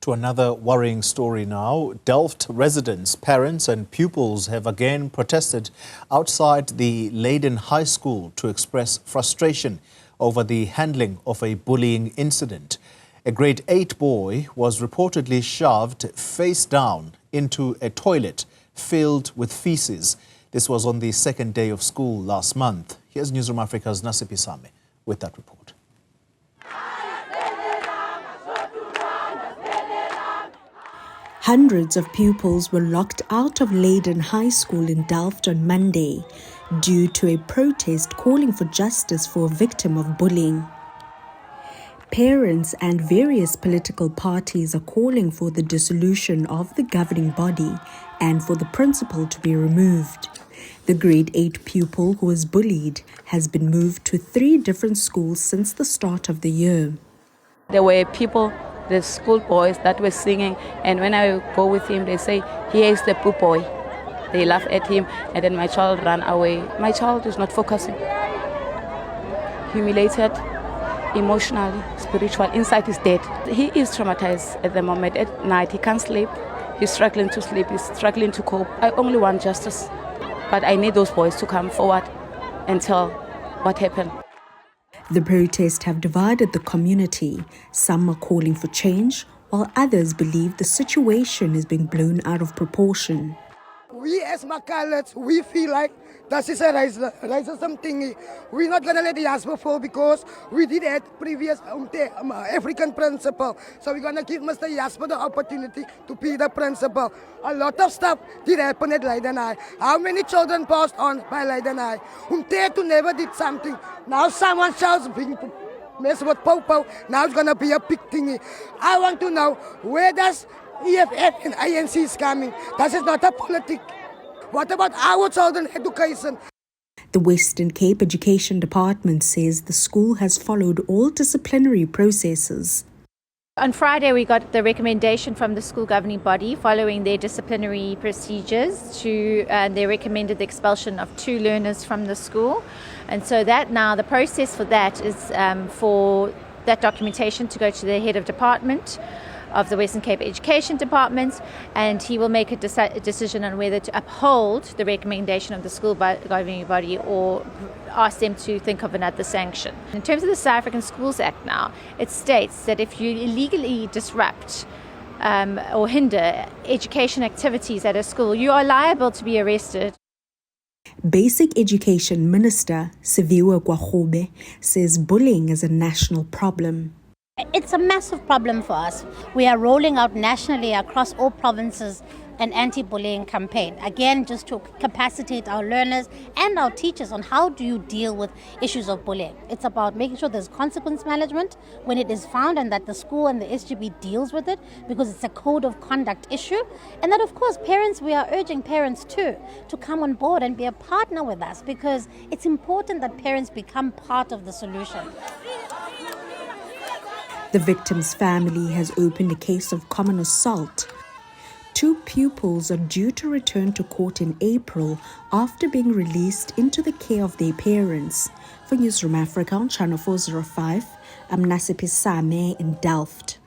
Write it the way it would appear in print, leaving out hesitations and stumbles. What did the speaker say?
To another worrying story now. Delft residents, parents and pupils have again protested outside the Leiden High School to express frustration over the handling of a bullying incident. A grade 8 boy was reportedly shoved face down into a toilet filled with faeces. This was on the second day of school last month. Here's Newzroom Afrika's Nasiphi with that report. Hundreds of pupils were locked out of Leiden High School in Delft on Monday due to a protest calling for justice for a victim of bullying. Parents and various political parties are calling for the dissolution of the governing body and for the principal to be removed. The grade 8 pupil who was bullied has been moved to 3 different schools since the start of the year. There were people, the school boys that were singing, and when I go with him, they say, "Here is the poop boy." They laugh at him, and then my child ran away. My child is not focusing. Humiliated, emotionally, spiritual, inside is dead. He is traumatized at the moment. At night, he can't sleep. He's struggling to sleep. He's struggling to cope. I only want justice, but I need those boys to come forward and tell what happened. The protests have divided the community. Some are calling for change, while others believe the situation is being blown out of proportion. We as Macalets, we feel like this is a racism thingy. We're not going to let the Jasper fall because we did have previous African principal. So we're going to give Mr. Jasper the opportunity to be the principal. A lot of stuff did happen at Leiden High. How many children passed on by Leiden High? To never did something. Now someone shouts being mess with Popo. Now it's going to be a big thingy. I want to know, where does EFF and ANC is coming? This is not a politic. What about our children education? The Western Cape Education Department says the school has followed all disciplinary processes. On Friday, we got the recommendation from the school governing body following their disciplinary procedures they recommended the expulsion of 2 learners from the school. And so that now, the process for that is for that documentation to go to the head of department of the Western Cape Education Department, and he will make a decision on whether to uphold the recommendation of the school governing body or ask them to think of another sanction. In terms of the South African Schools Act now, it states that if you illegally disrupt or hinder education activities at a school, you are liable to be arrested. Basic Education Minister Siviwe Gwahobe says bullying is a national problem. It's a massive problem for us. We are rolling out nationally across all provinces an anti-bullying campaign. Again, just to capacitate our learners and our teachers on how do you deal with issues of bullying. It's about making sure there's consequence management when it is found and that the school and the SGB deals with it because it's a code of conduct issue. And that, of course, parents, we are urging parents too to come on board and be a partner with us because it's important that parents become part of the solution. The victim's family has opened a case of common assault. 2 pupils are due to return to court in April after being released into the care of their parents. For Newzroom Afrika on Channel 405, I'm Nasiphi in Delft.